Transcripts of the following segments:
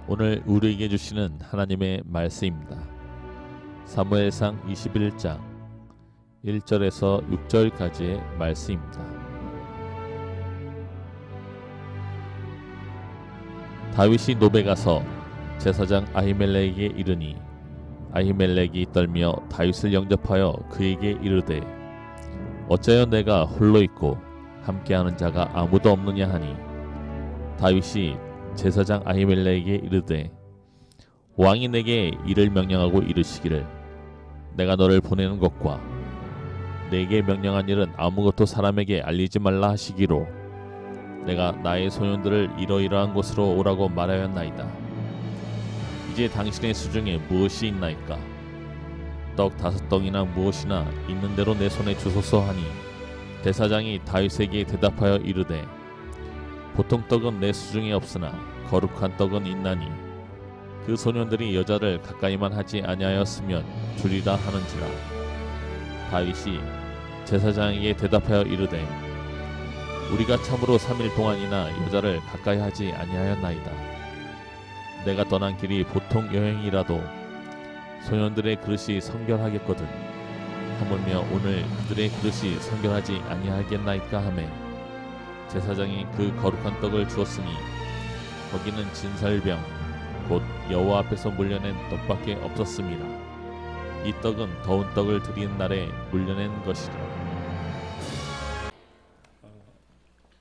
오늘 우리에게 주시는 하나님의 말씀입니다. 사무엘상 21장 1절에서 6절까지의 말씀입니다. 다윗이 노베 가서 제사장 아히멜렉에게 이르니 아히멜렉이 떨며 다윗을 영접하여 그에게 이르되 어찌하여 내가 홀로 있고 함께하는 자가 아무도 없느냐 하니 다윗이 제사장 아히멜렉에게 이르되 왕이 내게 이를 명령하고 이르시기를 내가 너를 보내는 것과 내게 명령한 일은 아무것도 사람에게 알리지 말라 하시기로 내가 나의 소년들을 이러이러한 곳으로 오라고 말하였나이다. 이제 당신의 수중에 무엇이 있나이까? 떡 5덩이나 무엇이나 있는 대로 내 손에 주소서 하니 대사장이 다윗에게 대답하여 이르되 보통 떡은 내 수중에 없으나 거룩한 떡은 있나니 그 소년들이 여자를 가까이만 하지 아니하였으면 주리라 하는지라. 다윗이 제사장에게 대답하여 이르되 우리가 참으로 3일 동안이나 여자를 가까이 하지 아니하였나이다. 내가 떠난 길이 보통 여행이라도 소년들의 그릇이 성결하겠거든 하물며 오늘 그들의 그릇이 성결하지 아니하겠나이까 하매 제사장이 그 거룩한 떡을 주었으니 거기는 진설병 곧 여호와 앞에서 물려낸 떡밖에 없었음이라. 이 떡은 더운 떡을 드리는 날에 물려낸 것이라.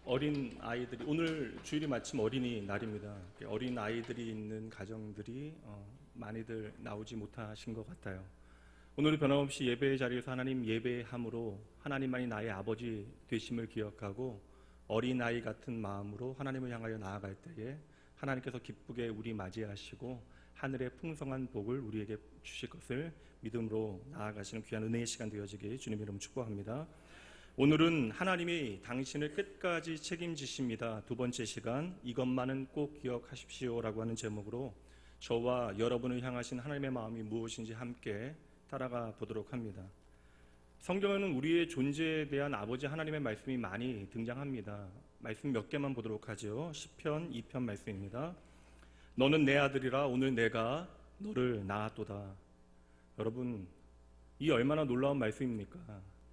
어린 아이들이 오늘 주일이 마침 어린이날입니다. 어린 아이들이 있는 가정들이 많이들 나오지 못하신 것 같아요. 오늘은 변함없이 예배의 자리에서 하나님 예배함으로 하나님만이 나의 아버지 되심을 기억하고 어린아이 같은 마음으로 하나님을 향하여 나아갈 때에 하나님께서 기쁘게 우리 맞이하시고 하늘의 풍성한 복을 우리에게 주실 것을 믿음으로 나아가시는 귀한 은혜의 시간 되어지길 주님의 이름으로 축복합니다. 오늘은 하나님이 당신을 끝까지 책임지십니다. 두 번째 시간, 이것만은 꼭 기억하십시오라고 하는 제목으로 저와 여러분을 향하신 하나님의 마음이 무엇인지 함께 따라가 보도록 합니다. 성경에는 우리의 존재에 대한 아버지 하나님의 말씀이 많이 등장합니다. 말씀 몇 개만 보도록 하죠. 시편 2편 말씀입니다. 너는 내 아들이라 오늘 내가 너를 낳았도다. 여러분, 이 얼마나 놀라운 말씀입니까?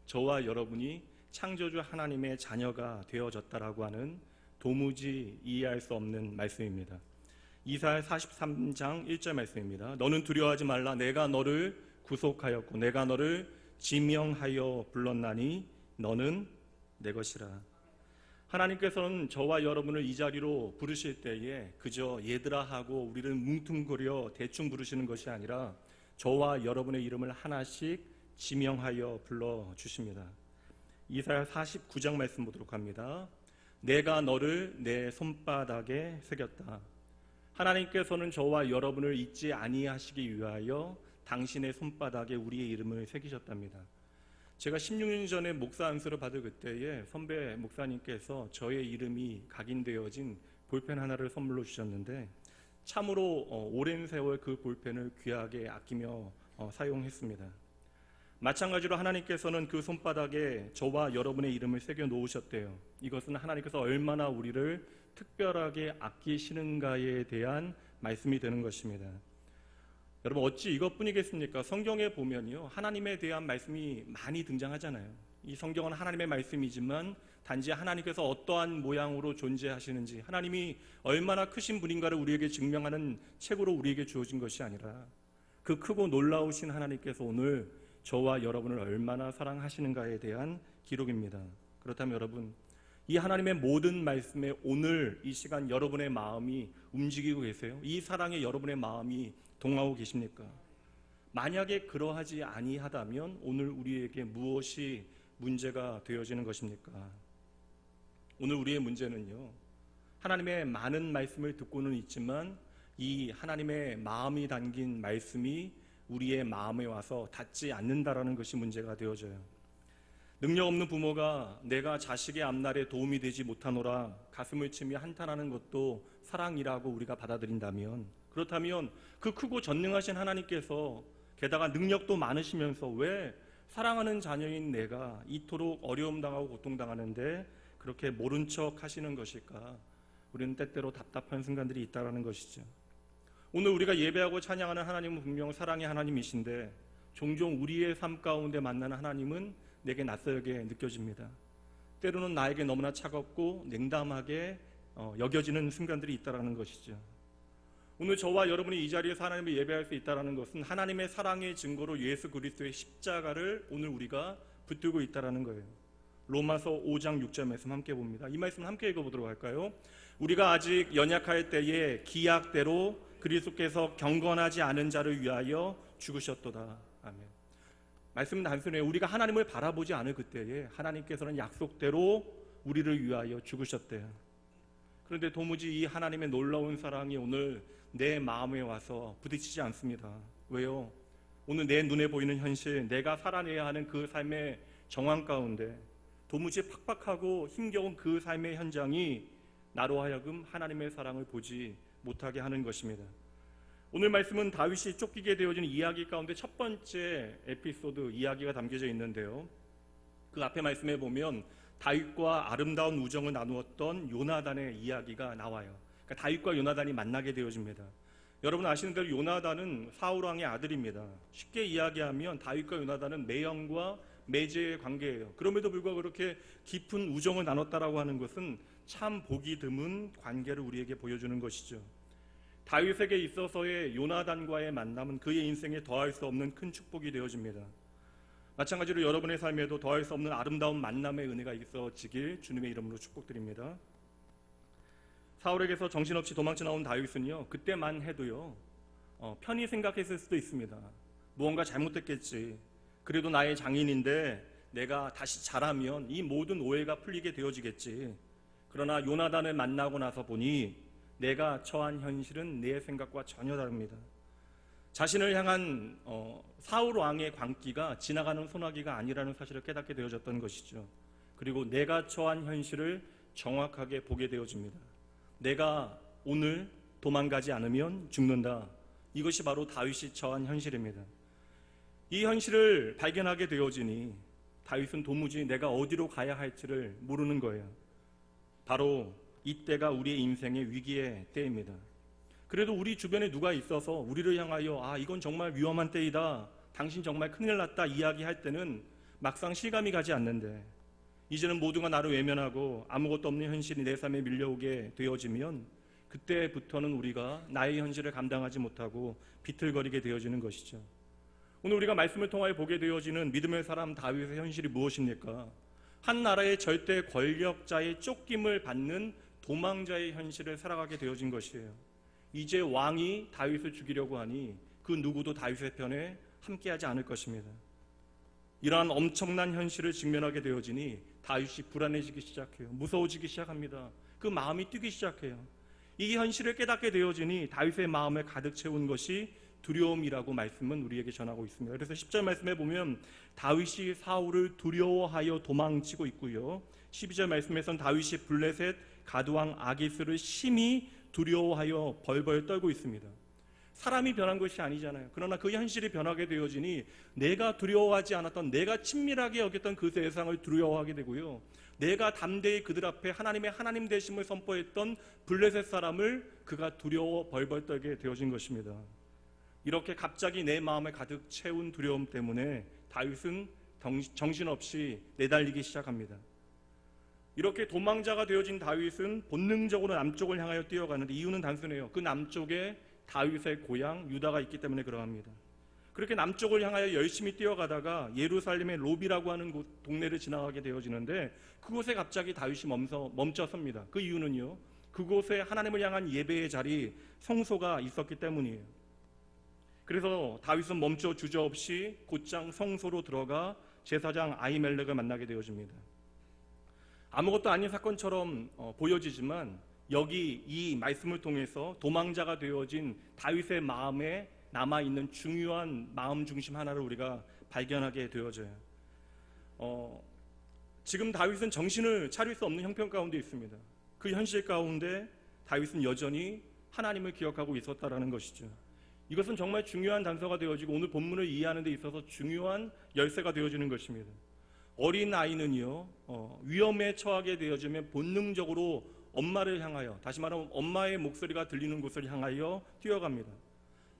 저와 여러분이 창조주 하나님의 자녀가 되어졌다라고 하는 도무지 이해할 수 없는 말씀입니다. 이사야 43장 1절 말씀입니다. 너는 두려워하지 말라. 내가 너를 구속하였고 내가 너를 지명하여 불렀나니 너는 내 것이라. 하나님께서는 저와 여러분을 이 자리로 부르실 때에 그저 얘들아 하고 우리를 뭉뚱그려 대충 부르시는 것이 아니라 저와 여러분의 이름을 하나씩 지명하여 불러주십니다. 이사야 49장 말씀 보도록 합니다. 내가 너를 내 손바닥에 새겼다. 하나님께서는 저와 여러분을 잊지 아니하시기 위하여 당신의 손바닥에 우리의 이름을 새기셨답니다. 제가 16년 전에 목사 안수를 받을 그때에 선배 목사님께서 저의 이름이 각인되어진 볼펜 하나를 선물로 주셨는데 참으로 오랜 세월 그 볼펜을 귀하게 아끼며 사용했습니다. 마찬가지로 하나님께서는 그 손바닥에 저와 여러분의 이름을 새겨 놓으셨대요. 이것은 하나님께서 얼마나 우리를 특별하게 아끼시는가에 대한 말씀이 되는 것입니다. 여러분, 어찌 이것뿐이겠습니까? 성경에 보면요, 하나님에 대한 말씀이 많이 등장하잖아요. 이 성경은 하나님의 말씀이지만 단지 하나님께서 어떠한 모양으로 존재하시는지, 하나님이 얼마나 크신 분인가를 우리에게 증명하는 책으로 우리에게 주어진 것이 아니라 그 크고 놀라우신 하나님께서 오늘 저와 여러분을 얼마나 사랑하시는가에 대한 기록입니다. 그렇다면 여러분, 이 하나님의 모든 말씀에 오늘 이 시간 여러분의 마음이 움직이고 계세요? 이 사랑에 여러분의 마음이 동하고 계십니까? 만약에 그러하지 아니하다면 오늘 우리에게 무엇이 문제가 되어지는 것입니까? 오늘 우리의 문제는요, 하나님의 많은 말씀을 듣고는 있지만 이 하나님의 마음이 담긴 말씀이 우리의 마음에 와서 닿지 않는다라는 것이 문제가 되어져요. 능력 없는 부모가 내가 자식의 앞날에 도움이 되지 못하노라 가슴을 치며 한탄하는 것도 사랑이라고 우리가 받아들인다면, 그렇다면 그 크고 전능하신 하나님께서 게다가 능력도 많으시면서 왜 사랑하는 자녀인 내가 이토록 어려움 당하고 고통당하는데 그렇게 모른 척 하시는 것일까? 우리는 때때로 답답한 순간들이 있다는 것이죠. 오늘 우리가 예배하고 찬양하는 하나님은 분명 사랑의 하나님이신데 종종 우리의 삶 가운데 만나는 하나님은 내게 낯설게 느껴집니다. 때로는 나에게 너무나 차갑고 냉담하게 여겨지는 순간들이 있다는 것이죠. 오늘 저와 여러분이 이 자리에서 하나님을 예배할 수 있다는 것은 하나님의 사랑의 증거로 예수 그리스도의 십자가를 오늘 우리가 붙들고 있다는 거예요. 로마서 5장 6절 말씀 함께 봅니다. 이 말씀 함께 읽어보도록 할까요? 우리가 아직 연약할 때에 기약대로 그리스도께서 경건하지 않은 자를 위하여 죽으셨도다. 아멘. 말씀은 단순해요. 우리가 하나님을 바라보지 않을 그때에 하나님께서는 약속대로 우리를 위하여 죽으셨대요. 그런데 도무지 이 하나님의 놀라운 사랑이 오늘 내 마음에 와서 부딪히지 않습니다. 왜요? 오늘 내 눈에 보이는 현실, 내가 살아내야 하는 그 삶의 정황 가운데 도무지 팍팍하고 힘겨운 그 삶의 현장이 나로 하여금 하나님의 사랑을 보지 못하게 하는 것입니다. 오늘 말씀은 다윗이 쫓기게 되어진 이야기 가운데 첫 번째 에피소드 이야기가 담겨져 있는데요. 그 앞에 말씀에 보면 다윗과 아름다운 우정을 나누었던 요나단의 이야기가 나와요. 그러니까 다윗과 요나단이 만나게 되어집니다. 여러분 아시는 대로 요나단은 사울 왕의 아들입니다. 쉽게 이야기하면 다윗과 요나단은 매형과 매제의 관계예요. 그럼에도 불구하고 그렇게 깊은 우정을 나눴다라고 하는 것은 참 보기 드문 관계를 우리에게 보여주는 것이죠. 다윗에게 있어서의 요나단과의 만남은 그의 인생에 더할 수 없는 큰 축복이 되어집니다. 마찬가지로 여러분의 삶에도 더할 수 없는 아름다운 만남의 은혜가 있어지길 주님의 이름으로 축복드립니다. 사울에게서 정신없이 도망쳐 나온 다윗은요, 그때만 해도요 편히 생각했을 수도 있습니다. 무언가 잘못됐겠지. 그래도 나의 장인인데 내가 다시 잘하면 이 모든 오해가 풀리게 되어지겠지. 그러나 요나단을 만나고 나서 보니 내가 처한 현실은 내 생각과 전혀 다릅니다. 자신을 향한 사울 왕의 광기가 지나가는 소나기가 아니라는 사실을 깨닫게 되어졌던 것이죠. 그리고 내가 처한 현실을 정확하게 보게 되어집니다. 내가 오늘 도망가지 않으면 죽는다. 이것이 바로 다윗이 처한 현실입니다. 이 현실을 발견하게 되어지니 다윗은 도무지 내가 어디로 가야 할지를 모르는 거예요. 바로 이때가 우리의 인생의 위기의 때입니다. 그래도 우리 주변에 누가 있어서 우리를 향하여 이건 정말 위험한 때이다, 당신 정말 큰일 났다 이야기할 때는 막상 실감이 가지 않는데, 이제는 모두가 나를 외면하고 아무것도 없는 현실이 내 삶에 밀려오게 되어지면 그때부터는 우리가 나의 현실을 감당하지 못하고 비틀거리게 되어지는 것이죠. 오늘 우리가 말씀을 통하여 보게 되어지는 믿음의 사람 다윗의 현실이 무엇입니까? 한 나라의 절대 권력자의 쫓김을 받는 도망자의 현실을 살아가게 되어진 것이에요. 이제 왕이 다윗을 죽이려고 하니 그 누구도 다윗의 편에 함께하지 않을 것입니다. 이러한 엄청난 현실을 직면하게 되어지니 다윗이 불안해지기 시작해요. 무서워지기 시작합니다. 그 마음이 뛰기 시작해요. 이 현실을 깨닫게 되어지니 다윗의 마음을 가득 채운 것이 두려움이라고 말씀은 우리에게 전하고 있습니다. 그래서 10절 말씀에 보면 다윗이 사울을 두려워하여 도망치고 있고요. 12절 말씀에선 다윗이 블레셋 가두왕 아기스를 심히 두려워하여 벌벌 떨고 있습니다. 사람이 변한 것이 아니잖아요. 그러나 그 현실이 변하게 되어지니 내가 두려워하지 않았던, 내가 친밀하게 여겼던 그 세상을 두려워하게 되고요. 내가 담대히 그들 앞에 하나님의 하나님 되심을 선포했던 블레셋 사람을 그가 두려워 벌벌 떨게 되어진 것입니다. 이렇게 갑자기 내 마음에 가득 채운 두려움 때문에 다윗은 정신없이 내달리기 시작합니다. 이렇게 도망자가 되어진 다윗은 본능적으로 남쪽을 향하여 뛰어가는데 이유는 단순해요. 그 남쪽에 다윗의 고향 유다가 있기 때문에 그러합니다. 그렇게 남쪽을 향하여 열심히 뛰어가다가 예루살렘의 로비라고 하는 동네를 지나가게 되어지는데 그곳에 갑자기 다윗이 멈춰섭니다. 그 이유는요, 그곳에 하나님을 향한 예배의 자리 성소가 있었기 때문이에요. 그래서 다윗은 멈춰 주저없이 곧장 성소로 들어가 제사장 아히멜렉을 만나게 되어집니다. 아무것도 아닌 사건처럼 보여지지만 여기 이 말씀을 통해서 도망자가 되어진 다윗의 마음에 남아있는 중요한 마음 중심 하나를 우리가 발견하게 되어져요. 지금 다윗은 정신을 차릴 수 없는 형편 가운데 있습니다. 그 현실 가운데 다윗은 여전히 하나님을 기억하고 있었다라는 것이죠. 이것은 정말 중요한 단서가 되어지고 오늘 본문을 이해하는 데 있어서 중요한 열쇠가 되어지는 것입니다. 어린 아이는요, 위험에 처하게 되어지면 본능적으로 엄마를 향하여, 다시 말하면 엄마의 목소리가 들리는 곳을 향하여 뛰어갑니다.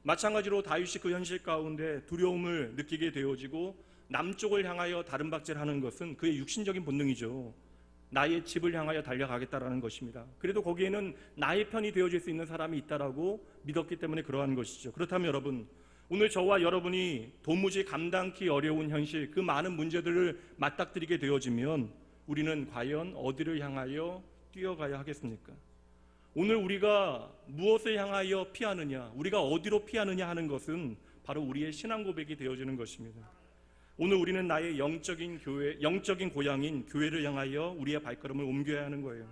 마찬가지로 다윗이 그 현실 가운데 두려움을 느끼게 되어지고 남쪽을 향하여 다른 박질하는 것은 그의 육신적인 본능이죠. 나의 집을 향하여 달려가겠다라는 것입니다. 그래도 거기에는 나의 편이 되어줄 수 있는 사람이 있다라고 믿었기 때문에 그러한 것이죠. 그렇다면 여러분, 오늘 저와 여러분이 도무지 감당하기 어려운 현실, 그 많은 문제들을 맞닥뜨리게 되어지면 우리는 과연 어디를 향하여 뛰어가야 하겠습니까? 오늘 우리가 무엇을 향하여 피하느냐, 우리가 어디로 피하느냐 하는 것은 바로 우리의 신앙 고백이 되어지는 것입니다. 오늘 우리는 나의 영적인 고향인 교회를 향하여 우리의 발걸음을 옮겨야 하는 거예요.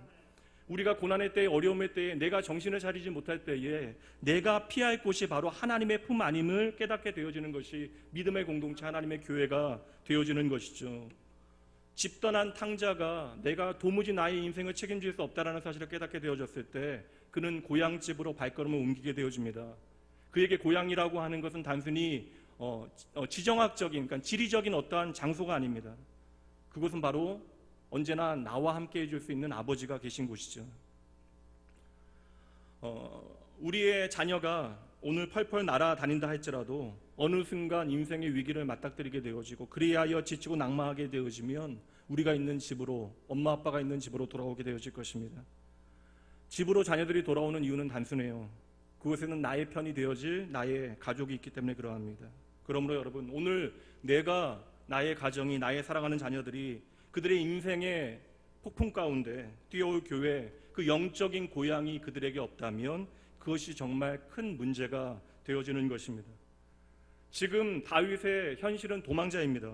우리가 고난의 때에, 어려움의 때에, 내가 정신을 차리지 못할 때에 내가 피할 곳이 바로 하나님의 품 안임을 깨닫게 되어지는 것이 믿음의 공동체, 하나님의 교회가 되어지는 것이죠. 집 떠난 탕자가 내가 도무지 나의 인생을 책임질 수 없다는 사실을 깨닫게 되어졌을 때 그는 고향집으로 발걸음을 옮기게 되어집니다. 그에게 고향이라고 하는 것은 단순히 지정학적인, 그러니까 지리적인 어떠한 장소가 아닙니다. 그곳은 바로 언제나 나와 함께 해줄 수 있는 아버지가 계신 곳이죠. 우리의 자녀가 오늘 펄펄 날아다닌다 할지라도 어느 순간 인생의 위기를 맞닥뜨리게 되어지고 그리하여 지치고 낙마하게 되어지면 우리가 있는 집으로, 엄마 아빠가 있는 집으로 돌아오게 되어질 것입니다. 집으로 자녀들이 돌아오는 이유는 단순해요. 그곳에는 나의 편이 되어질 나의 가족이 있기 때문에 그러합니다. 그러므로 여러분, 오늘 내가, 나의 가정이, 나의 사랑하는 자녀들이 그들의 인생의 폭풍 가운데 뛰어올 교회, 그 영적인 고향이 그들에게 없다면 그것이 정말 큰 문제가 되어지는 것입니다. 지금 다윗의 현실은 도망자입니다.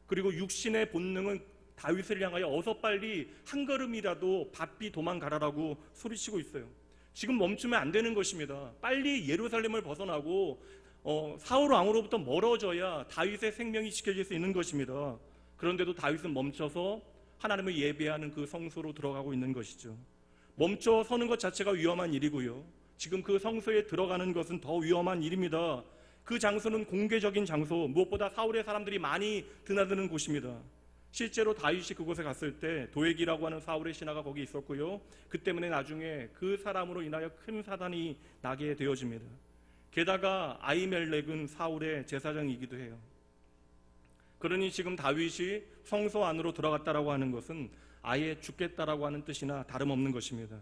그리고 육신의 본능은 다윗을 향하여 어서 빨리 한 걸음이라도 바삐 도망가라라고 소리치고 있어요. 지금 멈추면 안 되는 것입니다. 빨리 예루살렘을 벗어나고 사울 왕으로부터 멀어져야 다윗의 생명이 지켜질 수 있는 것입니다. 그런데도 다윗은 멈춰서 하나님을 예배하는 그 성소로 들어가고 있는 것이죠. 멈춰 서는 것 자체가 위험한 일이고요. 지금 그 성소에 들어가는 것은 더 위험한 일입니다. 그 장소는 공개적인 장소, 무엇보다 사울의 사람들이 많이 드나드는 곳입니다. 실제로 다윗이 그곳에 갔을 때 도액이라고 하는 사울의 신하가 거기 있었고요. 그 때문에 나중에 그 사람으로 인하여 큰 사단이 나게 되어집니다. 게다가 아히멜렉은 사울의 제사장이기도 해요. 그러니 지금 다윗이 성소 안으로 들어갔다라고 하는 것은 아예 죽겠다라고 하는 뜻이나 다름없는 것입니다.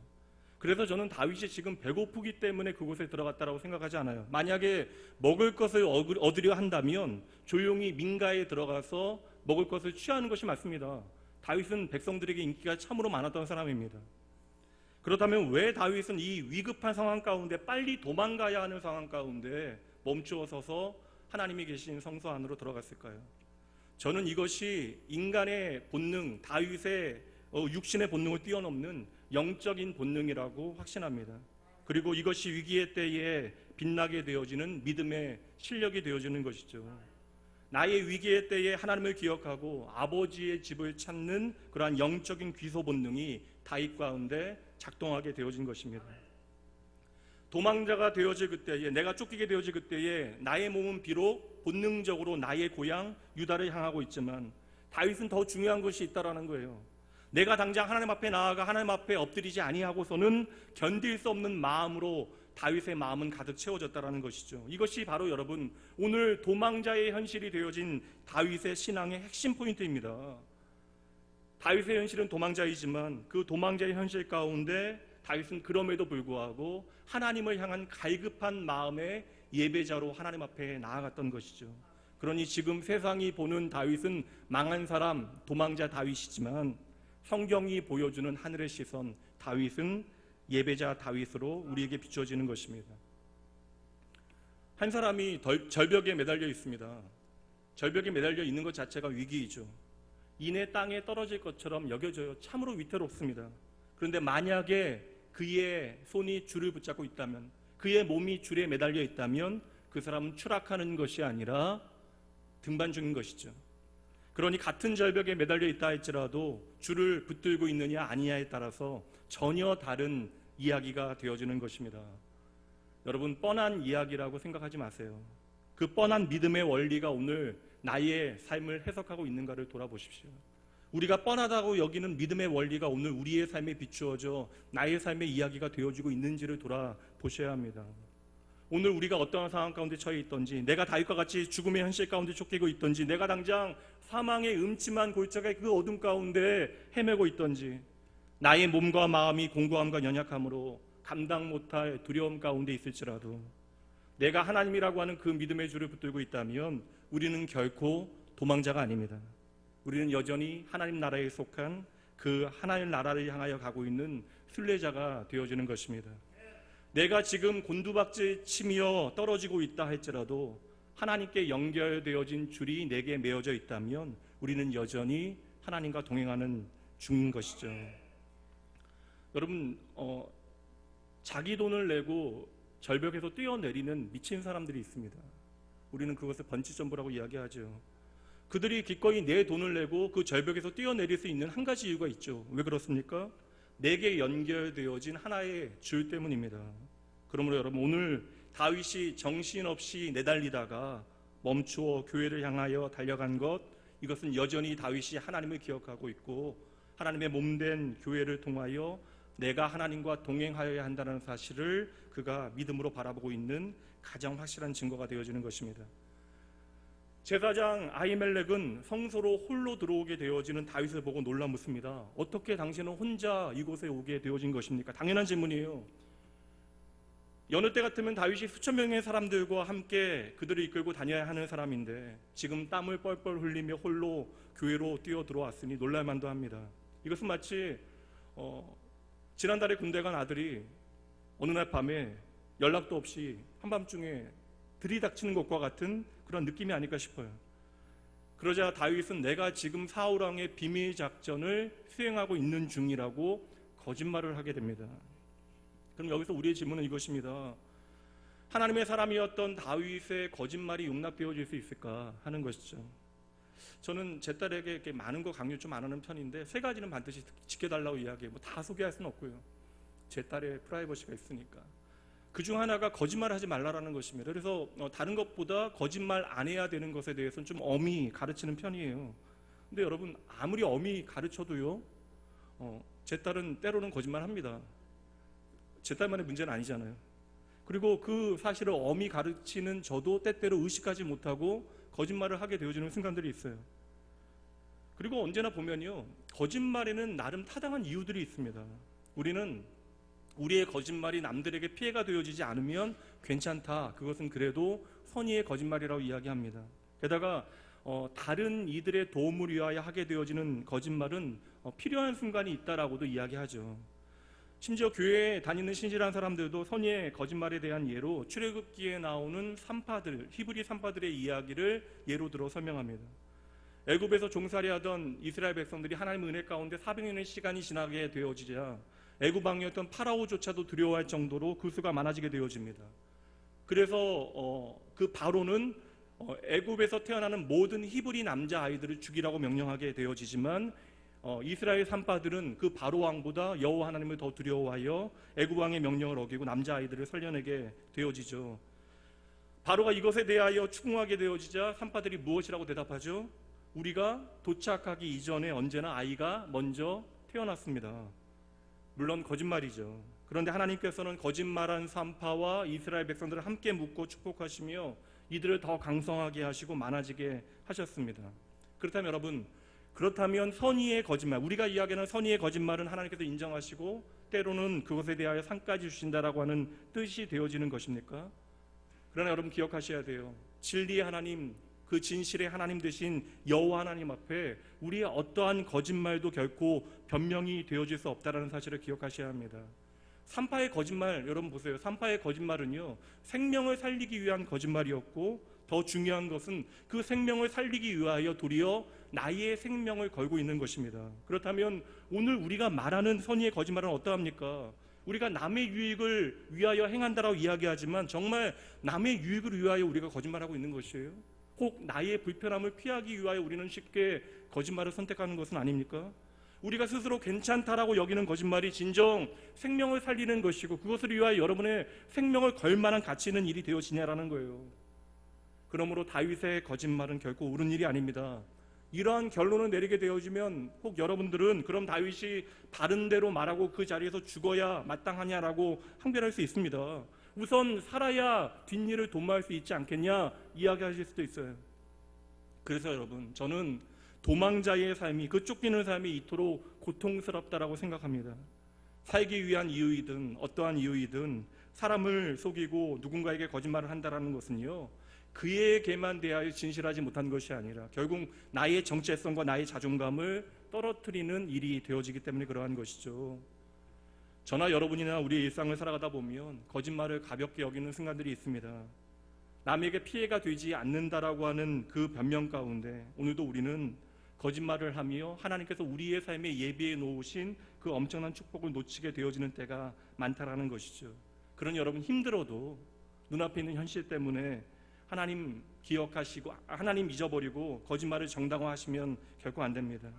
그래서 저는 다윗이 지금 배고프기 때문에 그곳에 들어갔다라고 생각하지 않아요. 만약에 먹을 것을 얻으려 한다면 조용히 민가에 들어가서 먹을 것을 취하는 것이 맞습니다. 다윗은 백성들에게 인기가 참으로 많았던 사람입니다. 그렇다면 왜 다윗은 이 위급한 상황 가운데 빨리 도망가야 하는 상황 가운데 멈추어 서서 하나님이 계신 성소 안으로 들어갔을까요? 저는 이것이 인간의 본능, 다윗의 육신의 본능을 뛰어넘는 영적인 본능이라고 확신합니다. 그리고 이것이 위기의 때에 빛나게 되어지는 믿음의 실력이 되어지는 것이죠. 나의 위기의 때에 하나님을 기억하고 아버지의 집을 찾는 그러한 영적인 귀소 본능이 다윗 가운데 작동하게 되어진 것입니다. 도망자가 되어질 그때에, 내가 쫓기게 되어질 그때에 나의 몸은 비록 본능적으로 나의 고향 유다를 향하고 있지만 다윗은 더 중요한 것이 있다라는 거예요. 내가 당장 하나님 앞에 나아가 하나님 앞에 엎드리지 아니하고서는 견딜 수 없는 마음으로 다윗의 마음은 가득 채워졌다라는 것이죠. 이것이 바로 여러분 오늘 도망자의 현실이 되어진 다윗의 신앙의 핵심 포인트입니다. 다윗의 현실은 도망자이지만 그 도망자의 현실 가운데 다윗은 그럼에도 불구하고 하나님을 향한 갈급한 마음의 예배자로 하나님 앞에 나아갔던 것이죠. 그러니 지금 세상이 보는 다윗은 망한 사람, 도망자 다윗이지만 성경이 보여주는 하늘의 시선, 다윗은 예배자 다윗으로 우리에게 비춰지는 것입니다. 한 사람이 절벽에 매달려 있습니다. 절벽에 매달려 있는 것 자체가 위기이죠. 이내 땅에 떨어질 것처럼 여겨져요. 참으로 위태롭습니다. 그런데 만약에 그의 손이 줄을 붙잡고 있다면, 그의 몸이 줄에 매달려 있다면 그 사람은 추락하는 것이 아니라 등반 중인 것이죠. 그러니 같은 절벽에 매달려 있다 할지라도 줄을 붙들고 있느냐 아니냐에 따라서 전혀 다른 이야기가 되어지는 것입니다. 여러분, 뻔한 이야기라고 생각하지 마세요. 그 뻔한 믿음의 원리가 오늘 나의 삶을 해석하고 있는가를 돌아보십시오. 우리가 뻔하다고 여기는 믿음의 원리가 오늘 우리의 삶에 비추어져 나의 삶의 이야기가 되어지고 있는지를 돌아보셔야 합니다. 오늘 우리가 어떠한 상황 가운데 처해 있던지, 내가 다윗과 같이 죽음의 현실 가운데 쫓기고 있던지, 내가 당장 사망의 음침한 골짜기의 그 어둠 가운데 헤매고 있던지, 나의 몸과 마음이 공고함과 연약함으로 감당 못할 두려움 가운데 있을지라도 내가 하나님이라고 하는 그 믿음의 줄을 붙들고 있다면 우리는 결코 도망자가 아닙니다. 우리는 여전히 하나님 나라에 속한 그 하나님 나라를 향하여 가고 있는 순례자가 되어지는 것입니다. 내가 지금 곤두박질 치며 떨어지고 있다 할지라도 하나님께 연결되어진 줄이 내게 메어져 있다면 우리는 여전히 하나님과 동행하는 중인 것이죠. 여러분, 자기 돈을 내고 절벽에서 뛰어내리는 미친 사람들이 있습니다. 우리는 그것을 번지점프라고 이야기하죠. 그들이 기꺼이 내 돈을 내고 그 절벽에서 뛰어내릴 수 있는 한 가지 이유가 있죠. 왜 그렇습니까? 내게 연결되어진 하나의 줄 때문입니다. 그러므로 여러분, 오늘 다윗이 정신없이 내달리다가 멈추어 교회를 향하여 달려간 것, 이것은 여전히 다윗이 하나님을 기억하고 있고 하나님의 몸된 교회를 통하여 내가 하나님과 동행하여야 한다는 사실을 그가 믿음으로 바라보고 있는 가장 확실한 증거가 되어지는 것입니다. 제사장 아히멜렉은 성소로 홀로 들어오게 되어지는 다윗을 보고 놀라 묻습니다. 어떻게 당신은 혼자 이곳에 오게 되어진 것입니까? 당연한 질문이에요. 여느 때 같으면 다윗이 수천 명의 사람들과 함께 그들을 이끌고 다녀야 하는 사람인데 지금 땀을 뻘뻘 흘리며 홀로 교회로 뛰어 들어왔으니 놀랄만도 합니다. 이것은 마치 지난달에 군대 간 아들이 어느 날 밤에 연락도 없이 한밤중에 들이닥치는 것과 같은 그런 느낌이 아닐까 싶어요. 그러자 다윗은 내가 지금 사울 왕의 비밀 작전을 수행하고 있는 중이라고 거짓말을 하게 됩니다. 그럼 여기서 우리의 질문은 이것입니다. 하나님의 사람이었던 다윗의 거짓말이 용납되어질 수 있을까 하는 것이죠. 저는 제 딸에게 이렇게 많은 거 강요 좀 안 하는 편인데 세 가지는 반드시 지켜달라고 이야기해요. 뭐 다 소개할 수는 없고요. 제 딸의 프라이버시가 있으니까. 그중 하나가 거짓말하지 말라라는 것입니다. 그래서 다른 것보다 거짓말 안 해야 되는 것에 대해서는 좀 엄히 가르치는 편이에요. 근데 여러분, 아무리 엄히 가르쳐도요, 제 딸은 때로는 거짓말합니다. 제 딸만의 문제는 아니잖아요. 그리고 그 사실을 엄히 가르치는 저도 때때로 의식하지 못하고 거짓말을 하게 되어지는 순간들이 있어요. 그리고 언제나 보면요, 거짓말에는 나름 타당한 이유들이 있습니다. 우리는 우리의 거짓말이 남들에게 피해가 되어지지 않으면 괜찮다, 그것은 그래도 선의의 거짓말이라고 이야기합니다. 게다가 다른 이들의 도움을 위하여 하게 되어지는 거짓말은 필요한 순간이 있다라고도 이야기하죠. 심지어 교회에 다니는 신실한 사람들도 선의의 거짓말에 대한 예로 출애굽기에 나오는 산파들, 히브리 산파들의 이야기를 예로 들어 설명합니다. 애굽에서 종살이하던 이스라엘 백성들이 하나님의 은혜 가운데 400년의 시간이 지나게 되어지자 애굽 왕이었던 파라오조차도 두려워할 정도로 그 수가 많아지게 되어집니다. 그래서 그 바로는 애굽에서 태어나는 모든 히브리 남자 아이들을 죽이라고 명령하게 되어지지만 이스라엘 산파들은 그 바로 왕보다 여호와 하나님을 더 두려워하여 애굽 왕의 명령을 어기고 남자 아이들을 살려내게 되어지죠. 바로가 이것에 대하여 추궁하게 되어지자 산파들이 무엇이라고 대답하죠? 우리가 도착하기 이전에 언제나 아이가 먼저 태어났습니다. 물론 거짓말이죠. 그런데 하나님께서는 거짓말한 산파와 이스라엘 백성들을 함께 묶고 축복하시며 이들을 더 강성하게 하시고 많아지게 하셨습니다. 그렇다면 선의의 거짓말, 우리가 이야기하는 선의의 거짓말은 하나님께서 인정하시고 때로는 그것에 대하여 상까지 주신다라고 하는 뜻이 되어지는 것입니까? 그러나 여러분 기억하셔야 돼요. 진리의 하나님, 그 진실의 하나님 되신 여호와 하나님 앞에 우리의 어떠한 거짓말도 결코 변명이 되어질 수 없다는 사실을 기억하셔야 합니다. 산파의 거짓말, 여러분 보세요. 산파의 거짓말은요, 생명을 살리기 위한 거짓말이었고 더 중요한 것은 그 생명을 살리기 위하여 도리어 나의 생명을 걸고 있는 것입니다. 그렇다면 오늘 우리가 말하는 선의의 거짓말은 어떠합니까? 우리가 남의 유익을 위하여 행한다라고 이야기하지만 정말 남의 유익을 위하여 우리가 거짓말하고 있는 것이에요? 혹 나의 불편함을 피하기 위하여 우리는 쉽게 거짓말을 선택하는 것은 아닙니까? 우리가 스스로 괜찮다라고 여기는 거짓말이 진정 생명을 살리는 것이고 그것을 위하여 여러분의 생명을 걸 만한 가치 있는 일이 되어지냐라는 거예요. 그러므로 다윗의 거짓말은 결코 옳은 일이 아닙니다. 이러한 결론을 내리게 되어지면 혹 여러분들은 그럼 다윗이 바른 대로 말하고 그 자리에서 죽어야 마땅하냐라고 항변할 수 있습니다. 우선 살아야 뒷일을 도모할 수 있지 않겠냐 이야기하실 수도 있어요. 그래서 여러분, 저는 도망자의 삶이, 그 쫓기는 삶이 이토록 고통스럽다라고 생각합니다. 살기 위한 이유이든 어떠한 이유이든 사람을 속이고 누군가에게 거짓말을 한다라는 것은요, 그에게만 대하여 진실하지 못한 것이 아니라 결국 나의 정체성과 나의 자존감을 떨어뜨리는 일이 되어지기 때문에 그러한 것이죠. 저나 여러분이나 우리의 일상을 살아가다 보면 거짓말을 가볍게 여기는 순간들이 있습니다. 남에게 피해가 되지 않는다라고 하는 그 변명 가운데 오늘도 우리는 거짓말을 하며 하나님께서 우리의 삶에 예비해 놓으신 그 엄청난 축복을 놓치게 되어지는 때가 많다라는 것이죠. 그런 여러분 힘들어도 눈앞에 있는 현실 때문에 하나님 기억하시고 하나님 잊어버리고 거짓말을 정당화하시면 결코 안 됩니다.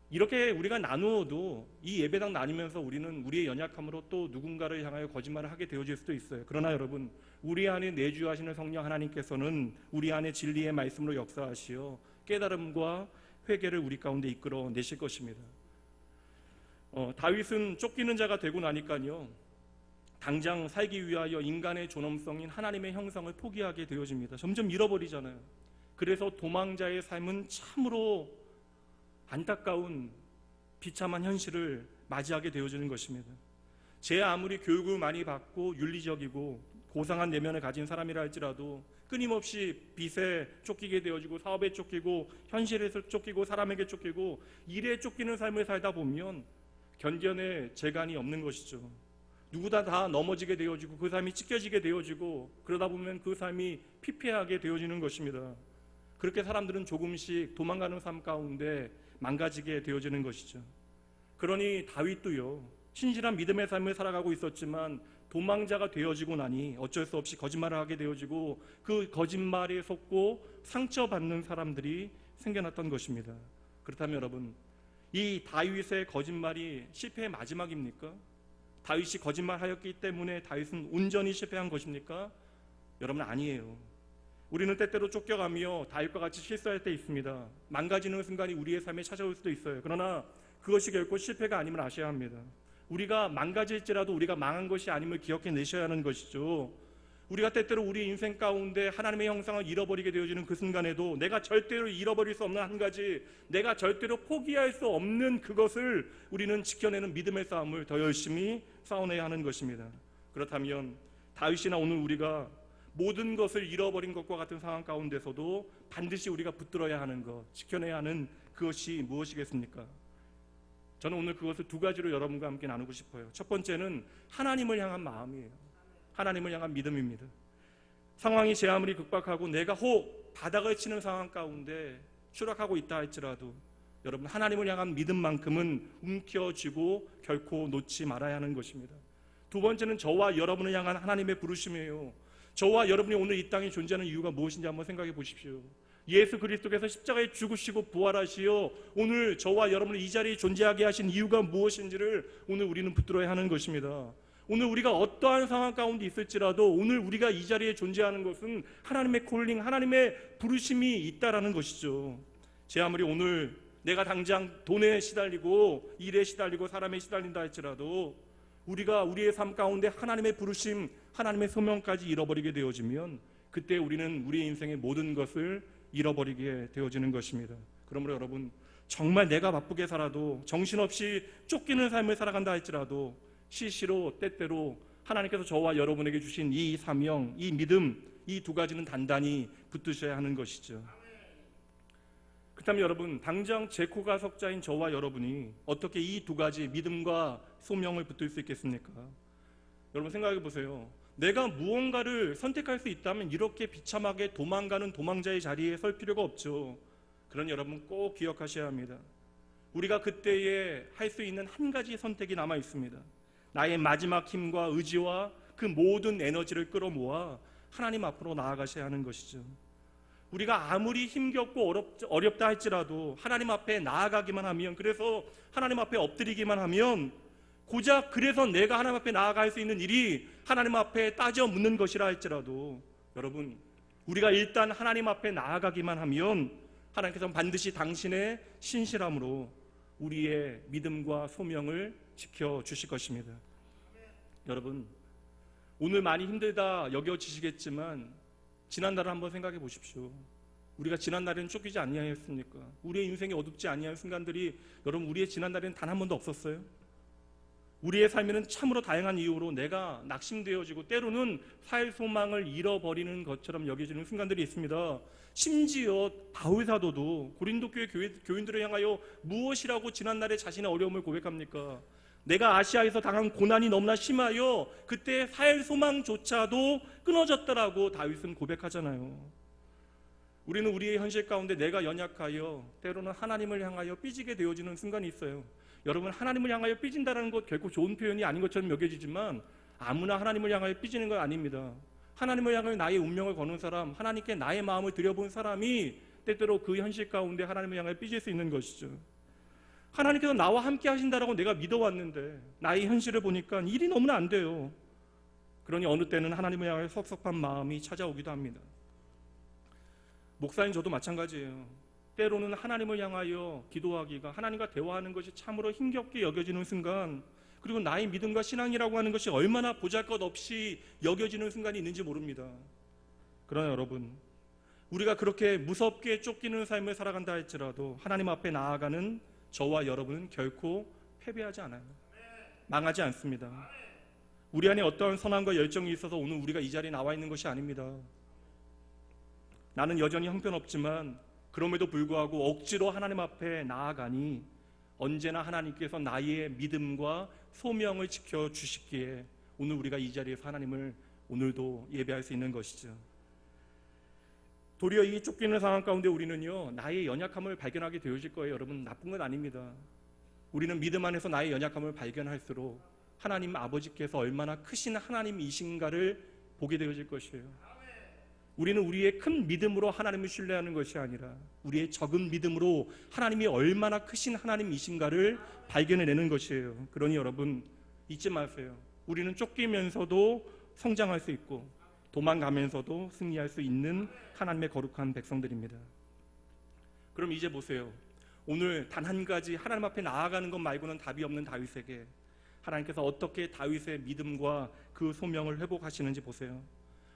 이렇게 우리가 나누어도 이 예배당 나누면서 우리는 우리의 연약함으로 또 누군가를 향하여 거짓말을 하게 되어질 수도 있어요. 그러나 여러분, 우리 안에 내주하시는 성령 하나님께서는 우리 안에 진리의 말씀으로 역사하시어 깨달음과 회개를 우리 가운데 이끌어 내실 것입니다. 다윗은 쫓기는 자가 되고 나니까요, 당장 살기 위하여 인간의 존엄성인 하나님의 형상을 포기하게 되어집니다. 점점 잃어버리잖아요. 그래서 도망자의 삶은 참으로 안타까운 비참한 현실을 맞이하게 되어지는 것입니다. 제 아무리 교육을 많이 받고 윤리적이고 고상한 내면을 가진 사람이라 할지라도 끊임없이 빚에 쫓기게 되어지고 사업에 쫓기고 현실에서 쫓기고 사람에게 쫓기고 일에 쫓기는 삶을 살다 보면 견뎌낼 재간이 없는 것이죠. 누구나 다 넘어지게 되어지고 그 삶이 찢겨지게 되어지고 그러다 보면 그 삶이 피폐하게 되어지는 것입니다. 그렇게 사람들은 조금씩 도망가는 삶 가운데 망가지게 되어지는 것이죠. 그러니 다윗도요, 신실한 믿음의 삶을 살아가고 있었지만 도망자가 되어지고 나니 어쩔 수 없이 거짓말을 하게 되어지고 그 거짓말에 속고 상처받는 사람들이 생겨났던 것입니다. 그렇다면 여러분, 이 다윗의 거짓말이 실패의 마지막입니까? 다윗이 거짓말하였기 때문에 다윗은 온전히 실패한 것입니까? 여러분, 아니에요. 우리는 때때로 쫓겨가며 다윗과 같이 실수할 때 있습니다. 망가지는 순간이 우리의 삶에 찾아올 수도 있어요. 그러나 그것이 결코 실패가 아님을 아셔야 합니다. 우리가 망가질지라도 우리가 망한 것이 아님을 기억해 내셔야 하는 것이죠. 우리가 때때로 우리 인생 가운데 하나님의 형상을 잃어버리게 되어지는 그 순간에도 내가 절대로 잃어버릴 수 없는 한 가지, 내가 절대로 포기할 수 없는 그것을 우리는 지켜내는 믿음의 싸움을 더 열심히 싸워내야 하는 것입니다. 그렇다면 다윗이나 오늘 우리가 모든 것을 잃어버린 것과 같은 상황 가운데서도 반드시 우리가 붙들어야 하는 것, 지켜내야 하는 그것이 무엇이겠습니까? 저는 오늘 그것을 두 가지로 여러분과 함께 나누고 싶어요. 첫 번째는 하나님을 향한 마음이에요. 하나님을 향한 믿음입니다. 상황이 제 아무리 극박하고 내가 혹 바닥을 치는 상황 가운데 추락하고 있다 할지라도 여러분, 하나님을 향한 믿음만큼은 움켜쥐고 결코 놓지 말아야 하는 것입니다. 두 번째는 저와 여러분을 향한 하나님의 부르심이에요. 저와 여러분이 오늘 이 땅에 존재하는 이유가 무엇인지 한번 생각해 보십시오. 예수 그리스도께서 십자가에 죽으시고 부활하시어 오늘 저와 여러분을 이 자리에 존재하게 하신 이유가 무엇인지를 오늘 우리는 붙들어야 하는 것입니다. 오늘 우리가 어떠한 상황 가운데 있을지라도 오늘 우리가 이 자리에 존재하는 것은 하나님의 콜링, 하나님의 부르심이 있다라는 것이죠. 제 아무리 오늘 내가 당장 돈에 시달리고 일에 시달리고 사람에 시달린다 할지라도 우리가 우리의 삶 가운데 하나님의 부르심, 하나님의 소명까지 잃어버리게 되어지면 그때 우리는 우리의 인생의 모든 것을 잃어버리게 되어지는 것입니다. 그러므로 여러분, 정말 내가 바쁘게 살아도 정신없이 쫓기는 삶을 살아간다 할지라도 시시로 때때로 하나님께서 저와 여러분에게 주신 이 사명, 이 믿음, 이 두 가지는 단단히 붙드셔야 하는 것이죠. 그렇다면 여러분, 당장 제 코가 석자인 저와 여러분이 어떻게 이 두 가지 믿음과 소명을 붙들 수 있겠습니까? 여러분 생각해 보세요. 내가 무언가를 선택할 수 있다면 이렇게 비참하게 도망가는 도망자의 자리에 설 필요가 없죠. 그러니 여러분 꼭 기억하셔야 합니다. 우리가 그때에 할 수 있는 한 가지 선택이 남아 있습니다. 나의 마지막 힘과 의지와 그 모든 에너지를 끌어모아 하나님 앞으로 나아가셔야 하는 것이죠. 우리가 아무리 힘겹고 어렵다 할지라도 하나님 앞에 나아가기만 하면, 그래서 하나님 앞에 엎드리기만 하면, 고작 그래서 내가 하나님 앞에 나아갈 수 있는 일이 하나님 앞에 따져 묻는 것이라 할지라도 여러분, 우리가 일단 하나님 앞에 나아가기만 하면 하나님께서 반드시 당신의 신실함으로 우리의 믿음과 소명을 지켜주실 것입니다. 여러분, 오늘 많이 힘들다 여겨지시겠지만 지난날을 한번 생각해 보십시오. 우리가 지난날에는 쫓기지 아니하였습니까? 우리의 인생이 어둡지 아니한 순간들이 여러분 우리의 지난날에는 단 한 번도 없었어요? 우리의 삶에는 참으로 다양한 이유로 내가 낙심되어지고 때로는 살 소망을 잃어버리는 것처럼 여겨지는 순간들이 있습니다. 심지어 바울 사도도 고린도 교회 교인들을 향하여 무엇이라고 지난날에 자신의 어려움을 고백합니까? 내가 아시아에서 당한 고난이 너무나 심하여 그때 살 소망조차도 끊어졌다라고 다윗은 고백하잖아요. 우리는 우리의 현실 가운데 내가 연약하여 때로는 하나님을 향하여 삐지게 되어지는 순간이 있어요. 여러분, 하나님을 향하여 삐진다는 것 결코 좋은 표현이 아닌 것처럼 여겨지지만 아무나 하나님을 향하여 삐지는 건 아닙니다. 하나님을 향하여 나의 운명을 거는 사람, 하나님께 나의 마음을 들여본 사람이 때때로 그 현실 가운데 하나님을 향하여 삐질 수 있는 것이죠. 하나님께서 나와 함께 하신다라고 내가 믿어왔는데 나의 현실을 보니까 일이 너무나 안 돼요. 그러니 어느 때는 하나님을 향하여 섭섭한 마음이 찾아오기도 합니다. 목사님 저도 마찬가지예요. 때로는 하나님을 향하여 기도하기가, 하나님과 대화하는 것이 참으로 힘겹게 여겨지는 순간, 그리고 나의 믿음과 신앙이라고 하는 것이 얼마나 보잘것없이 여겨지는 순간이 있는지 모릅니다. 그러나 여러분, 우리가 그렇게 무섭게 쫓기는 삶을 살아간다 할지라도 하나님 앞에 나아가는 저와 여러분은 결코 패배하지 않아요. 망하지 않습니다. 우리 안에 어떠한 선함과 열정이 있어서 오늘 우리가 이 자리에 나와 있는 것이 아닙니다. 나는 여전히 형편없지만 그럼에도 불구하고 억지로 하나님 앞에 나아가니 언제나 하나님께서 나의 믿음과 소명을 지켜주시기에 오늘 우리가 이 자리에서 하나님을 오늘도 예배할 수 있는 것이죠. 도리어 이 쫓기는 상황 가운데 우리는요, 나의 연약함을 발견하게 되어질 거예요. 여러분, 나쁜 건 아닙니다. 우리는 믿음 안에서 나의 연약함을 발견할수록 하나님 아버지께서 얼마나 크신 하나님이신가를 보게 되어질 것이에요. 우리는 우리의 큰 믿음으로 하나님을 신뢰하는 것이 아니라 우리의 적은 믿음으로 하나님이 얼마나 크신 하나님이신가를 발견해내는 것이에요. 그러니 여러분, 잊지 마세요. 우리는 쫓기면서도 성장할 수 있고 도망가면서도 승리할 수 있는 하나님의 거룩한 백성들입니다. 그럼 이제 보세요. 오늘 단 한 가지 하나님 앞에 나아가는 것 말고는 답이 없는 다윗에게 하나님께서 어떻게 다윗의 믿음과 그 소명을 회복하시는지 보세요.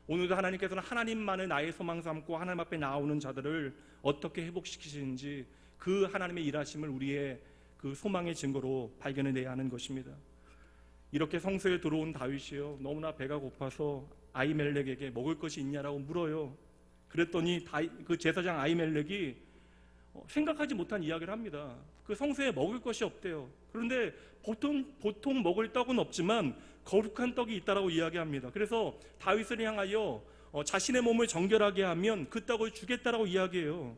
오늘도 하나님께서는 하나님만을 나의 소망 삼고 하나님 앞에 나오는 자들을 어떻게 회복시키시는지 그 하나님의 일하심을 우리의 그 소망의 증거로 발견해내야 하는 것입니다. 이렇게 성소에 들어온 다윗이요, 너무나 배가 고파서 아히멜렉에게 먹을 것이 있냐라고 물어요. 그랬더니 그 제사장 아히멜렉이 생각하지 못한 이야기를 합니다. 그 성소에 먹을 것이 없대요. 그런데 보통 먹을 떡은 없지만 거룩한 떡이 있다라고 이야기합니다. 그래서 다윗을 향하여 자신의 몸을 정결하게 하면 그 떡을 주겠다라고 이야기해요.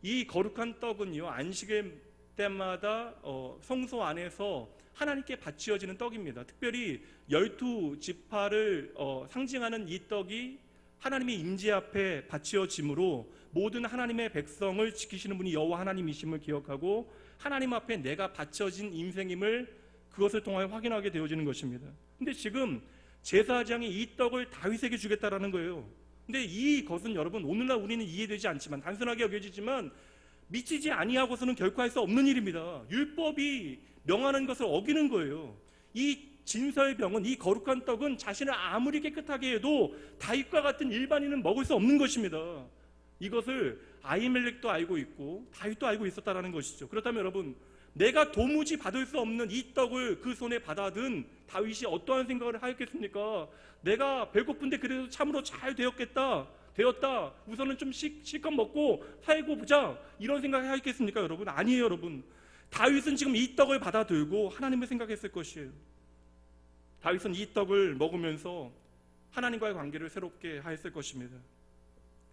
이 거룩한 떡은요, 안식일 때마다 성소 안에서 하나님께 바치어지는 떡입니다. 특별히 12지파를 상징하는 이 떡이 하나님의 임재 앞에 바치어짐으로 모든 하나님의 백성을 지키시는 분이 여호와 하나님이심을 기억하고 하나님 앞에 내가 바쳐진 인생임을 그것을 통하여 확인하게 되어지는 것입니다. 근데 지금 제사장이 이 떡을 다윗에게 주겠다라는 거예요. 근데 이것은 여러분, 오늘날 우리는 이해되지 않지만, 단순하게 여겨지지만 미치지 아니하고서는 결코 할 수 없는 일입니다. 율법이 명하는 것을 어기는 거예요. 이 진설병은, 이 거룩한 떡은 자신을 아무리 깨끗하게 해도 다윗과 같은 일반인은 먹을 수 없는 것입니다. 이것을 아히멜렉도 알고 있고 다윗도 알고 있었다라는 것이죠. 그렇다면 여러분, 내가 도무지 받을 수 없는 이 떡을 그 손에 받아든 다윗이 어떠한 생각을 하였겠습니까? 내가 배고픈데 그래도 참으로 잘 되었다. 우선은 좀 실컷 먹고 살고 보자, 이런 생각을 하였겠습니까? 여러분, 아니에요. 여러분, 다윗은 지금 이 떡을 받아들고 하나님을 생각했을 것이에요. 다윗은 이 떡을 먹으면서 하나님과의 관계를 새롭게 하였을 것입니다.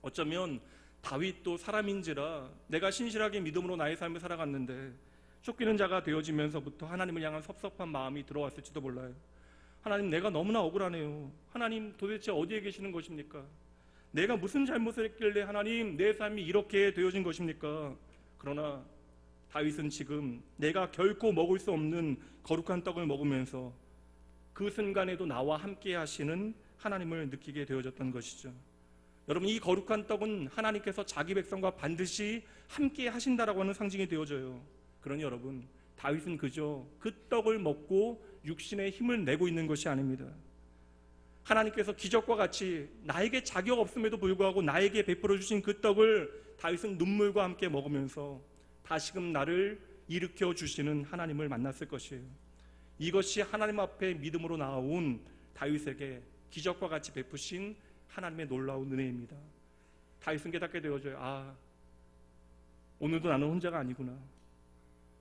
어쩌면 다윗도 사람인지라 내가 신실하게 믿음으로 나의 삶을 살아갔는데 쫓기는 자가 되어지면서부터 하나님을 향한 섭섭한 마음이 들어왔을지도 몰라요. 하나님, 내가 너무나 억울하네요. 하나님, 도대체 어디에 계시는 것입니까? 내가 무슨 잘못을 했길래 하나님, 내 삶이 이렇게 되어진 것입니까? 그러나 다윗은 지금 내가 결코 먹을 수 없는 거룩한 떡을 먹으면서 그 순간에도 나와 함께 하시는 하나님을 느끼게 되어졌던 것이죠. 여러분, 이 거룩한 떡은 하나님께서 자기 백성과 반드시 함께 하신다라고 하는 상징이 되어져요. 그러니 여러분, 다윗은 그저 그 떡을 먹고 육신의 힘을 내고 있는 것이 아닙니다. 하나님께서 기적과 같이 나에게 자격 없음에도 불구하고 나에게 베풀어 주신 그 떡을 다윗은 눈물과 함께 먹으면서 다시금 나를 일으켜 주시는 하나님을 만났을 것이에요. 이것이 하나님 앞에 믿음으로 나아온 다윗에게 기적과 같이 베푸신 하나님의 놀라운 은혜입니다. 다윗은 깨닫게 되어져요. 오늘도 나는 혼자가 아니구나.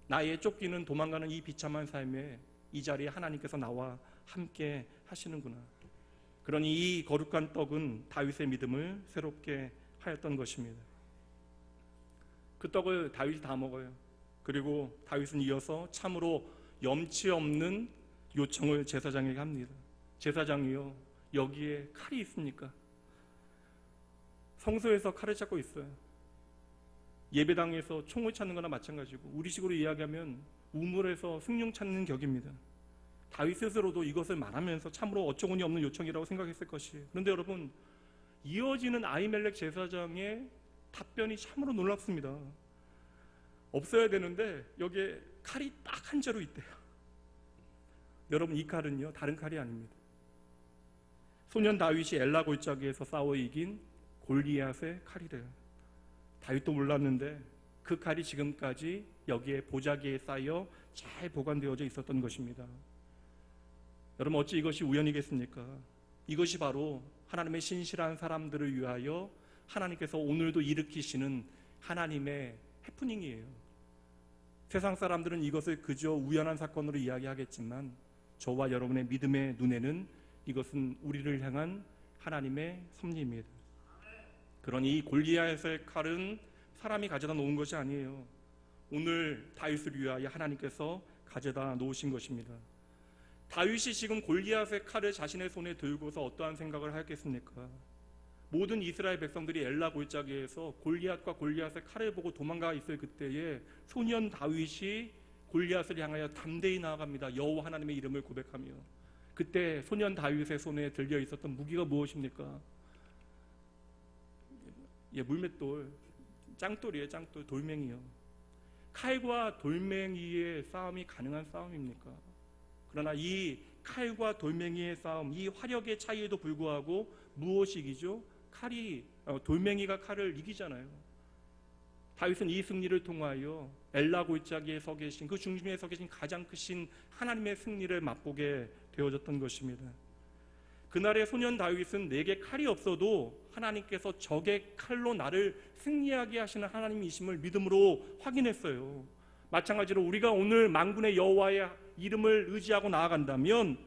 나의 쫓기는 도망가는 이 비참한 삶에 이 자리에 하나님께서 나와 함께 하시는구나. 그러니 이 거룩한 떡은 다윗의 믿음을 새롭게 하였던 것입니다. 그 떡을 다윗이 다 먹어요. 그리고 다윗은 이어서 참으로 염치 없는 요청을 제사장에게 합니다. 제사장이요, 여기에 칼이 있습니까? 성소에서 칼을 찾고 있어요. 예배당에서 총을 찾는 거나 마찬가지고, 우리식으로 이야기하면 우물에서 숭늉 찾는 격입니다. 다윗 스스로도 이것을 말하면서 참으로 어처구니 없는 요청이라고 생각했을 것이에요. 그런데 여러분, 이어지는 아히멜렉 제사장의 답변이 참으로 놀랍습니다. 없어야 되는데 여기에 칼이 딱 한 자루 있대요. 여러분, 이 칼은요, 다른 칼이 아닙니다. 소년 다윗이 엘라 골짜기에서 싸워 이긴 골리앗의 칼이래요. 다윗도 몰랐는데 그 칼이 지금까지 여기에 보자기에 쌓여 잘 보관되어져 있었던 것입니다. 여러분, 어찌 이것이 우연이겠습니까? 이것이 바로 하나님의 신실한 사람들을 위하여 하나님께서 오늘도 일으키시는 하나님의 해프닝이에요. 세상 사람들은 이것을 그저 우연한 사건으로 이야기하겠지만 저와 여러분의 믿음의 눈에는 이것은 우리를 향한 하나님의 섭리입니다. 그러니 이 골리앗의 칼은 사람이 가져다 놓은 것이 아니에요. 오늘 다윗을 위하여 하나님께서 가져다 놓으신 것입니다. 다윗이 지금 골리앗의 칼을 자신의 손에 들고서 어떠한 생각을 하겠습니까? 모든 이스라엘 백성들이 엘라 골짜기에서 골리앗과 골리앗의 칼을 보고 도망가 있을 그때에 소년 다윗이 골리앗을 향하여 담대히 나아갑니다. 여호와 하나님의 이름을 고백하며. 그때 소년 다윗의 손에 들려 있었던 무기가 무엇입니까? 물맷돌, 짱돌이에요. 짱돌, 돌멩이요. 칼과 돌멩이의 싸움이 가능한 싸움입니까? 그러나 이 칼과 돌멩이의 싸움, 이 화력의 차이에도 불구하고 무엇이 이기죠? 돌멩이가 칼을 이기잖아요. 다윗은 이 승리를 통하여 엘라 골짜기에 서 계신, 그 중심에 서 계신 가장 크신 하나님의 승리를 맛보게 되어졌던 것입니다. 그날의 소년 다윗은 내게 칼이 없어도 하나님께서 적의 칼로 나를 승리하게 하시는 하나님이심을 믿음으로 확인했어요. 마찬가지로 우리가 오늘 만군의 여호와의 이름을 의지하고 나아간다면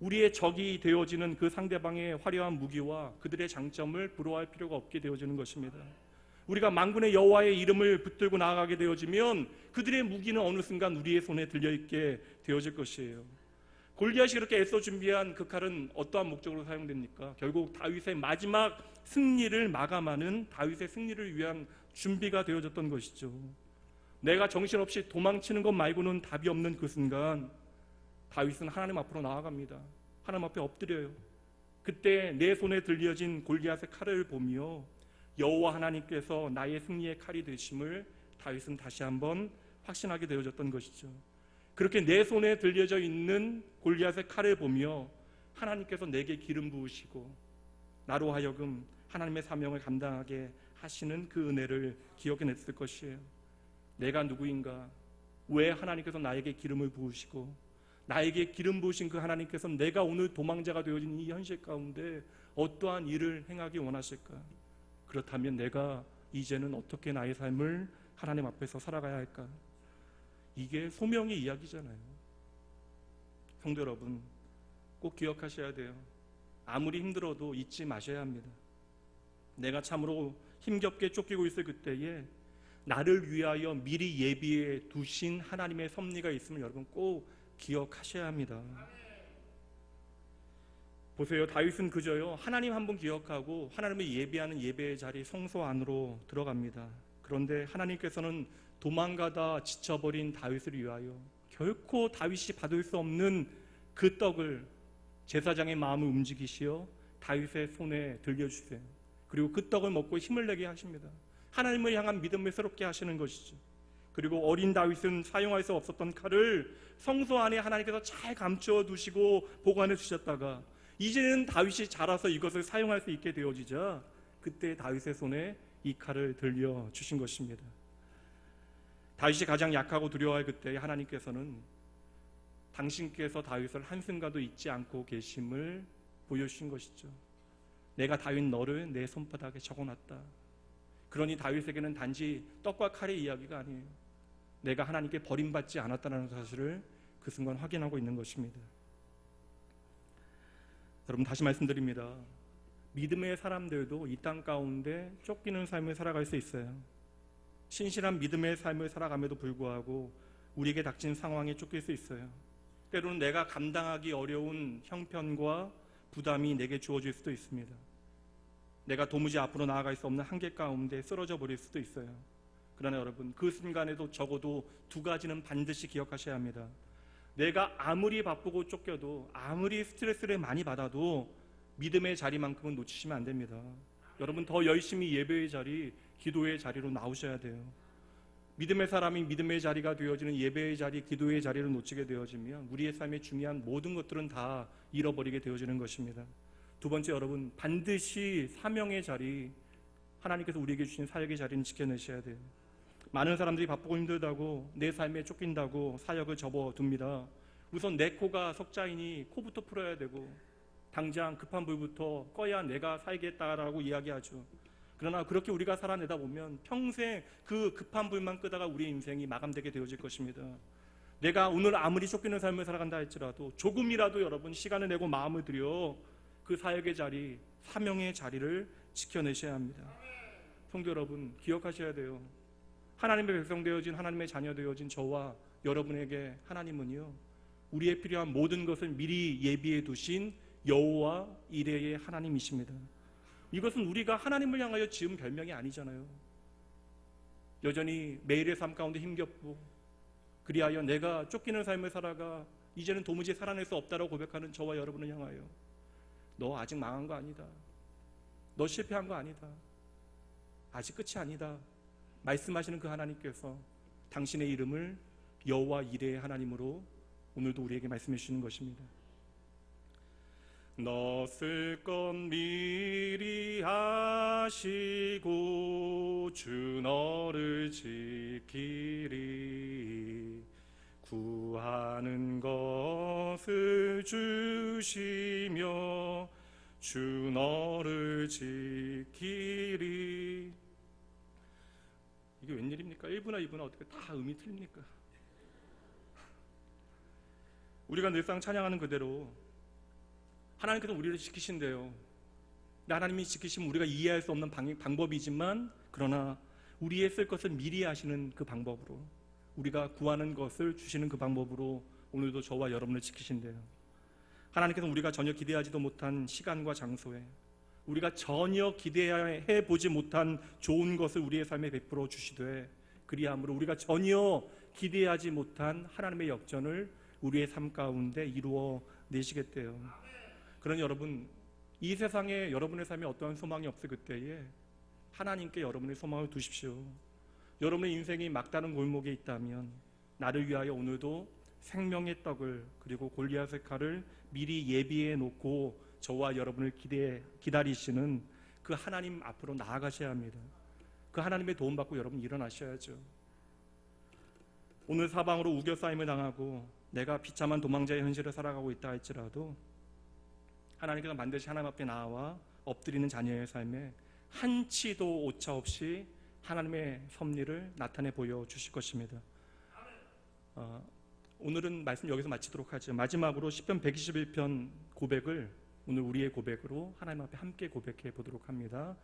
우리의 적이 되어지는 그 상대방의 화려한 무기와 그들의 장점을 부러워할 필요가 없게 되어지는 것입니다. 우리가 만군의 여호와의 이름을 붙들고 나아가게 되어지면 그들의 무기는 어느 순간 우리의 손에 들려있게 되어질 것이에요. 골리앗이 그렇게 애써 준비한 그 칼은 어떠한 목적으로 사용됩니까? 결국 다윗의 마지막 승리를 마감하는, 다윗의 승리를 위한 준비가 되어졌던 것이죠. 내가 정신없이 도망치는 것 말고는 답이 없는 그 순간 다윗은 하나님 앞으로 나아갑니다. 하나님 앞에 엎드려요. 그때 내 손에 들려진 골리앗의 칼을 보며 여호와 하나님께서 나의 승리의 칼이 되심을 다윗은 다시 한번 확신하게 되어졌던 것이죠. 그렇게 내 손에 들려져 있는 골리앗의 칼을 보며 하나님께서 내게 기름 부으시고 나로 하여금 하나님의 사명을 감당하게 하시는 그 은혜를 기억해냈을 것이에요. 내가 누구인가? 왜 하나님께서 나에게 기름을 부으시고 나에게 기름 부으신 그 하나님께서 내가 오늘 도망자가 되어진 이 현실 가운데 어떠한 일을 행하기 원하실까? 그렇다면 내가 이제는 어떻게 나의 삶을 하나님 앞에서 살아가야 할까? 이게 소명의 이야기잖아요. 성도 여러분, 꼭 기억하셔야 돼요. 아무리 힘들어도 잊지 마셔야 합니다. 내가 참으로 힘겹게 쫓기고 있을 그때에 나를 위하여 미리 예비해 두신 하나님의 섭리가 있으면 여러분 꼭 기억하셔야 합니다. 보세요. 다윗은 그저요 하나님 한 분 기억하고 하나님을 예배하는 예배의 자리 성소 안으로 들어갑니다. 그런데 하나님께서는 도망가다 지쳐버린 다윗을 위하여 결코 다윗이 받을 수 없는 그 떡을 제사장의 마음을 움직이시어 다윗의 손에 들려주세요. 그리고 그 떡을 먹고 힘을 내게 하십니다. 하나님을 향한 믿음을 새롭게 하시는 것이죠. 그리고 어린 다윗은 사용할 수 없었던 칼을 성소 안에 하나님께서 잘 감추어 두시고 보관해 주셨다가 이제는 다윗이 자라서 이것을 사용할 수 있게 되어지자 그때 다윗의 손에 이 칼을 들려 주신 것입니다. 다윗이 가장 약하고 두려워할 그때 하나님께서는 당신께서 다윗을 한순간도 잊지 않고 계심을 보여주신 것이죠. 내가 다윗 너를 내 손바닥에 적어놨다. 그러니 다윗에게는 단지 떡과 칼의 이야기가 아니에요. 내가 하나님께 버림받지 않았다는 사실을 그 순간 확인하고 있는 것입니다. 여러분, 다시 말씀드립니다. 믿음의 사람들도 이 땅 가운데 쫓기는 삶을 살아갈 수 있어요. 신실한 믿음의 삶을 살아감에도 불구하고 우리에게 닥친 상황에 쫓길 수 있어요. 때로는 내가 감당하기 어려운 형편과 부담이 내게 주어질 수도 있습니다. 내가 도무지 앞으로 나아갈 수 없는 한계 가운데 쓰러져 버릴 수도 있어요. 그러나 여러분, 그 순간에도 적어도 두 가지는 반드시 기억하셔야 합니다. 내가 아무리 바쁘고 쫓겨도, 아무리 스트레스를 많이 받아도 믿음의 자리만큼은 놓치시면 안 됩니다. 여러분, 더 열심히 예배의 자리, 기도의 자리로 나오셔야 돼요. 믿음의 사람이 믿음의 자리가 되어지는 예배의 자리, 기도의 자리를 놓치게 되어지면 우리의 삶의 중요한 모든 것들은 다 잃어버리게 되어지는 것입니다. 두 번째, 여러분, 반드시 사명의 자리, 하나님께서 우리에게 주신 사역의 자리는 지켜내셔야 돼요. 많은 사람들이 바쁘고 힘들다고, 내 삶에 쫓긴다고 사역을 접어둡니다. 우선 내 코가 석자이니 코부터 풀어야 되고, 당장 급한 불부터 꺼야 내가 살겠다라고 이야기하죠. 그러나 그렇게 우리가 살아내다 보면 평생 그 급한 불만 끄다가 우리의 인생이 마감되게 되어질 것입니다. 내가 오늘 아무리 쫓기는 삶을 살아간다 할지라도 조금이라도 여러분 시간을 내고 마음을 들여 그 사역의 자리, 사명의 자리를 지켜내셔야 합니다. 성도 여러분, 기억하셔야 돼요. 하나님의 백성 되어진, 하나님의 자녀 되어진 저와 여러분에게 하나님은요, 우리의 필요한 모든 것을 미리 예비해 두신 여호와 이레의 하나님이십니다. 이것은 우리가 하나님을 향하여 지은 별명이 아니잖아요. 여전히 매일의 삶 가운데 힘겹고, 그리하여 내가 쫓기는 삶을 살아가 이제는 도무지 살아낼 수 없다라고 고백하는 저와 여러분을 향하여, 너 아직 망한 거 아니다, 너 실패한 거 아니다, 아직 끝이 아니다 말씀하시는 그 하나님께서 당신의 이름을 여호와 이레의 하나님으로 오늘도 우리에게 말씀해 주시는 것입니다. 너 쓸 것 미리 아시고 주 너를 지키리. 구하는 것을 주시며 주 너를 지키리. 이게 웬일입니까? 1부나 2부나 어떻게 다 음이 틀립니까? 우리가 늘상 찬양하는 그대로 하나님께서 우리를 지키신대요. 하나님이 지키시면 우리가 이해할 수 없는 방법이지만, 그러나 우리의 쓸 것을 미리 하시는 그 방법으로, 우리가 구하는 것을 주시는 그 방법으로 오늘도 저와 여러분을 지키신대요. 하나님께서 우리가 전혀 기대하지도 못한 시간과 장소에, 우리가 전혀 기대해 보지 못한 좋은 것을 우리의 삶에 베풀어 주시되, 그리함으로 우리가 전혀 기대하지 못한 하나님의 역전을 우리의 삶 가운데 이루어 내시겠대요. 그러니 여러분, 이 세상에 여러분의 삶에 어떠한 소망이 없을 그때에 하나님께 여러분의 소망을 두십시오. 여러분의 인생이 막다른 골목에 있다면 나를 위하여 오늘도 생명의 떡을, 그리고 골리앗의 칼을 미리 예비해 놓고 저와 여러분을 기다리시는 그 하나님 앞으로 나아가셔야 합니다. 그 하나님의 도움받고 여러분 일어나셔야죠. 오늘 사방으로 우겨싸임을 당하고 내가 비참한 도망자의 현실을 살아가고 있다 할지라도 하나님께서 반드시 하나님 앞에 나와 엎드리는 자녀의 삶에 한치도 오차 없이 하나님의 섭리를 나타내 보여주실 것입니다. 오늘은 말씀 여기서 마치도록 하죠. 마지막으로 시편 121편 고백을 오늘 우리의 고백으로 하나님 앞에 함께 고백해 보도록 합니다.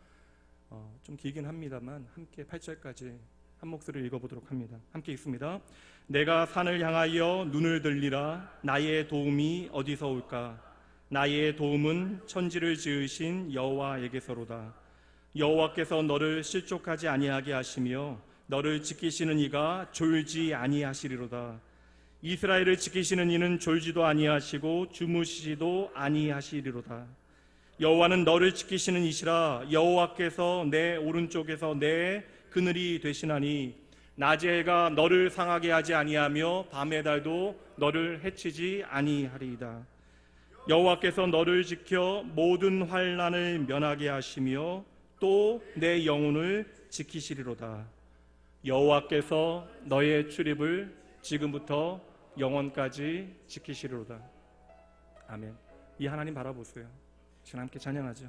좀 길긴 합니다만 함께 8절까지 한 목소리를 읽어보도록 합니다. 함께 읽습니다. 내가 산을 향하여 눈을 들리라. 나의 도움이 어디서 올까? 나의 도움은 천지를 지으신 여호와에게서로다. 여호와께서 너를 실족하지 아니하게 하시며 너를 지키시는 이가 졸지 아니하시리로다. 이스라엘을 지키시는 이는 졸지도 아니하시고 주무시지도 아니하시리로다. 여호와는 너를 지키시는 이시라. 여호와께서 내 오른쪽에서 내 그늘이 되시나니 낮의 해가 너를 상하게 하지 아니하며 밤의 달도 너를 해치지 아니하리이다. 여호와께서 너를 지켜 모든 환난을 면하게 하시며 또 내 영혼을 지키시리로다. 여호와께서 너의 출입을 지금부터 영원까지 지키시리로다. 아멘. 이 하나님 바라보세요. 지금 함께 찬양하죠.